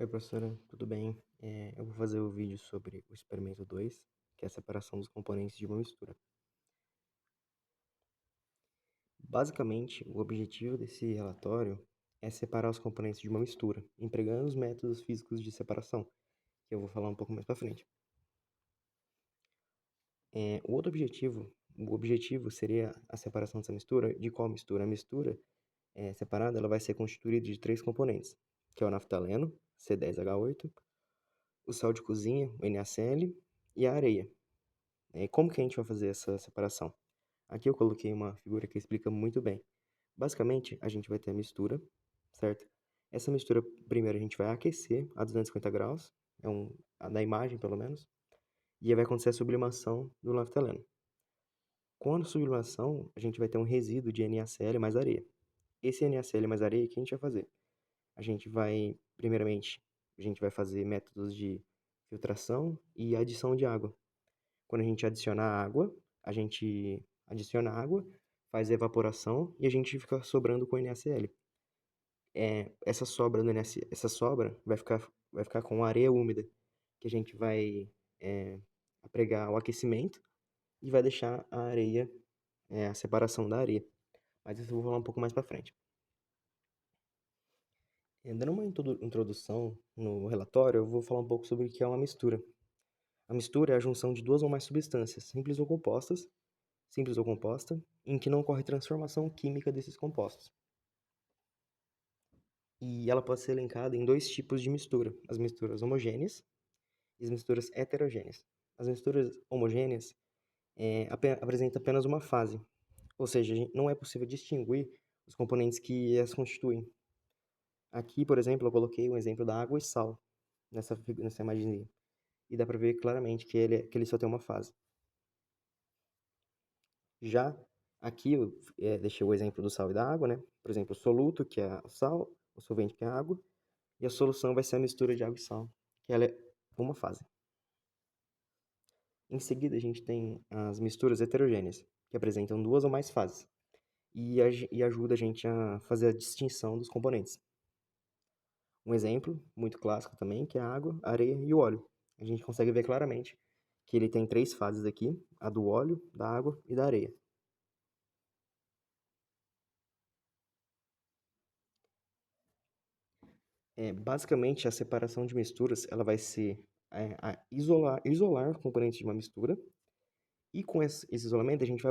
Oi, professora, tudo bem? Eu vou fazer o vídeo sobre o experimento 2, que é a separação dos componentes de uma mistura. Basicamente, o objetivo desse relatório é separar os componentes de uma mistura, empregando os métodos físicos de separação, que eu vou falar um pouco mais para frente. O objetivo seria a separação dessa mistura. De qual mistura? A mistura separada ela vai ser constituída de três componentes, que é o naftaleno, C10H8, o sal de cozinha, o NaCl, e a areia. Como que a gente vai fazer essa separação? Aqui eu coloquei uma figura que explica muito bem. Basicamente, a gente vai ter a mistura, certo? Essa mistura, primeiro, a gente vai aquecer a 250 graus, da imagem pelo menos, e aí vai acontecer a sublimação do naftaleno. Quando a sublimação, a gente vai ter um resíduo de NaCl mais areia. Esse NaCl mais areia, o que a gente vai fazer? Primeiramente, a gente vai fazer métodos de filtração e adição de água. Quando a gente a gente adiciona água, faz a evaporação e a gente fica sobrando com NaCl. Essa sobra vai ficar com areia úmida, que a gente vai pregar o aquecimento e vai deixar a areia, a separação da areia. Mas isso eu vou falar um pouco mais para frente. Dando uma introdução no relatório, eu vou falar um pouco sobre o que é uma mistura. A mistura é a junção de duas ou mais substâncias, simples ou composta, em que não ocorre transformação química desses compostos. E ela pode ser elencada em dois tipos de mistura: as misturas homogêneas e as misturas heterogêneas. As misturas homogêneas apresentam apenas uma fase, ou seja, não é possível distinguir os componentes que as constituem. Aqui, por exemplo, eu coloquei um exemplo da água e sal nessa imagem, e dá para ver claramente que ele só tem uma fase. Já aqui eu deixei o exemplo do sal e da água, né? Por exemplo, o soluto, que é o sal, o solvente, que é a água, e a solução vai ser a mistura de água e sal, que ela é uma fase. Em seguida, a gente tem as misturas heterogêneas, que apresentam duas ou mais fases, e ajuda a gente a fazer a distinção dos componentes. Um exemplo muito clássico também, que é a água, a areia e o óleo. A gente consegue ver claramente que ele tem três fases aqui: a do óleo, da água e da areia. Basicamente, a separação de misturas ela vai ser isolar componentes de uma mistura, e com esse isolamento a gente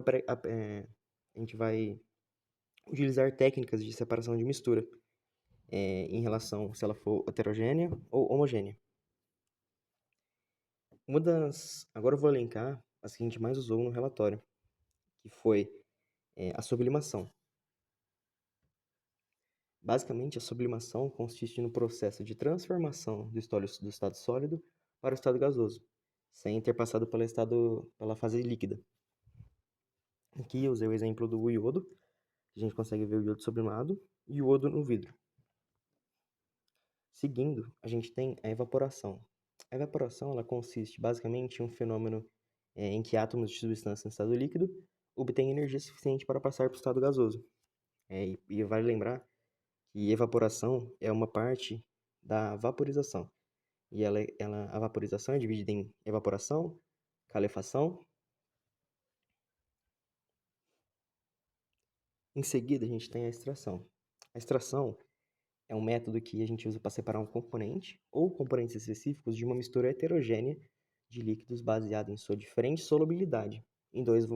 vai utilizar técnicas de separação de mistura em relação se ela for heterogênea ou homogênea. Agora eu vou elencar as que a gente mais usou no relatório, que foi a sublimação. Basicamente, a sublimação consiste no processo de transformação do estado sólido para o estado gasoso, sem ter passado pela fase líquida. Aqui eu usei o exemplo do iodo, que a gente consegue ver o iodo sublimado e o iodo no vidro. Seguindo, a gente tem a evaporação. A evaporação ela consiste basicamente em um fenômeno em que átomos de substância em estado líquido obtêm energia suficiente para passar para o estado gasoso. E vale lembrar que evaporação é uma parte da vaporização. E a vaporização é dividida em evaporação, calefação. Em seguida, a gente tem a extração. A extração é um método que a gente usa para separar um componente ou componentes específicos de uma mistura heterogênea de líquidos baseada em sua diferente solubilidade em dois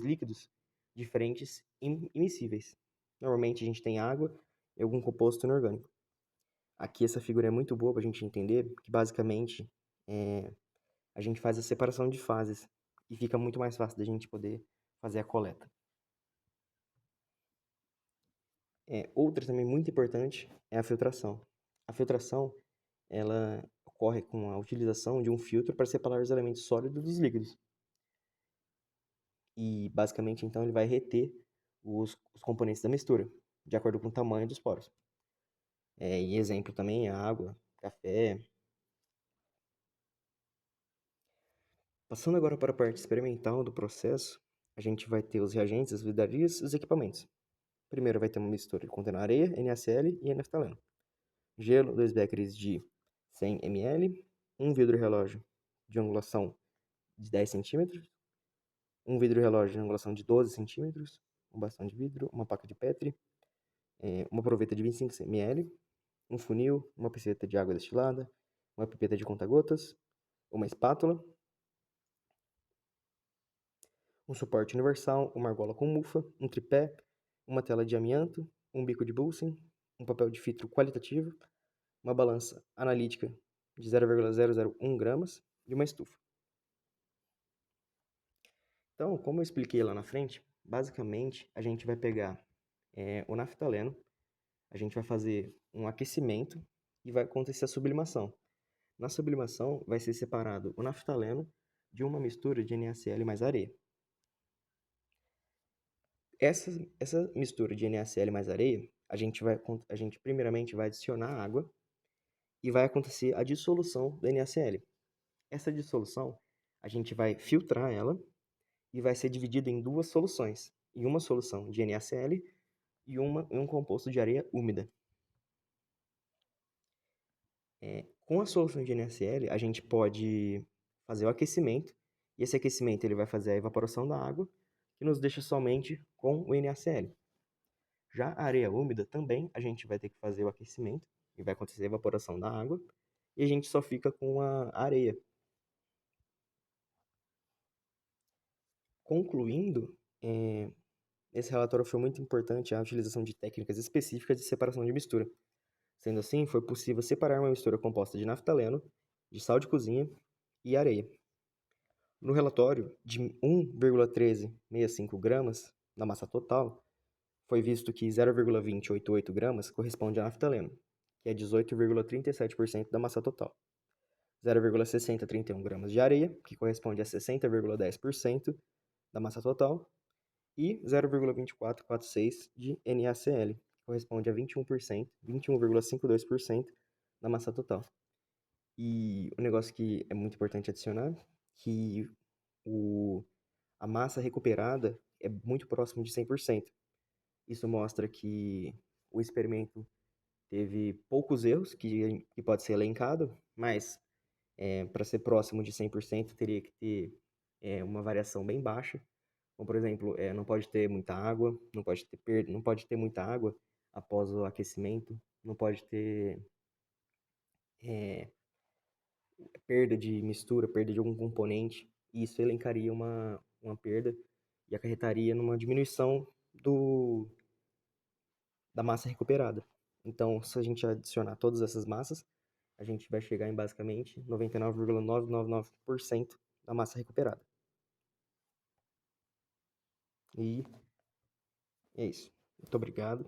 líquidos diferentes immiscíveis. Normalmente a gente tem água e algum composto inorgânico. Aqui essa figura é muito boa para a gente entender que basicamente a gente faz a separação de fases e fica muito mais fácil da gente poder fazer a coleta. Outra também muito importante é a filtração. A filtração ela ocorre com a utilização de um filtro para separar os elementos sólidos dos líquidos. E basicamente então ele vai reter os componentes da mistura, de acordo com o tamanho dos poros. E exemplo também é água, café. Passando agora para a parte experimental do processo, a gente vai ter os reagentes, as vidrarias e os equipamentos. Primeiro vai ter uma mistura contendo areia, NaCl e N-naftaleno. gelo, 2 beckers de 100 ml, um vidro relógio de angulação de 10 centímetros, um vidro relógio de angulação de 12 centímetros, um bastão de vidro, uma placa de Petri, uma proveta de 25 ml, um funil, uma pipeta de água destilada, uma pipeta de conta-gotas, uma espátula, um suporte universal, uma argola com mufa, um tripé, uma tela de amianto, um bico de Bunsen, um papel de filtro qualitativo, uma balança analítica de 0,001 gramas e uma estufa. Então, como eu expliquei lá na frente, basicamente a gente vai pegar o naftaleno, a gente vai fazer um aquecimento e vai acontecer a sublimação. Na sublimação vai ser separado o naftaleno de uma mistura de NaCl mais areia. Essa mistura de NaCl mais areia, a gente primeiramente vai adicionar água e vai acontecer a dissolução do NaCl. Essa dissolução, a gente vai filtrar ela e vai ser dividida em duas soluções. Em uma solução de NaCl e um composto de areia úmida. Com a solução de NaCl, a gente pode fazer o aquecimento, e esse aquecimento ele vai fazer a evaporação da água, que nos deixa somente com o NaCl. Já a areia úmida também a gente vai ter que fazer o aquecimento, e vai acontecer a evaporação da água, e a gente só fica com a areia. Concluindo, esse relatório foi muito importante a utilização de técnicas específicas de separação de mistura. Sendo assim, foi possível separar uma mistura composta de naftaleno, de sal de cozinha e areia. No relatório, de 1,1365 gramas da massa total, foi visto que 0,2088 gramas corresponde a naftaleno, que é 18,37% da massa total. 0,6031 gramas de areia, que corresponde a 60,10% da massa total, e 0,2446 de NaCl, que corresponde a 21%, 21,52% da massa total. E o negócio que é muito importante adicionar, que a massa recuperada é muito próximo de 100%. Isso mostra que o experimento teve poucos erros, que pode ser elencado, mas para ser próximo de 100% teria que ter uma variação bem baixa. Como, por exemplo, não pode ter muita água, não pode ter muita água após o aquecimento, não pode ter perda de mistura, perda de algum componente, e isso elencaria uma perda e acarretaria numa diminuição da massa recuperada. Então, se a gente adicionar todas essas massas, a gente vai chegar em basicamente 99,999% da massa recuperada. E é isso. Muito obrigado.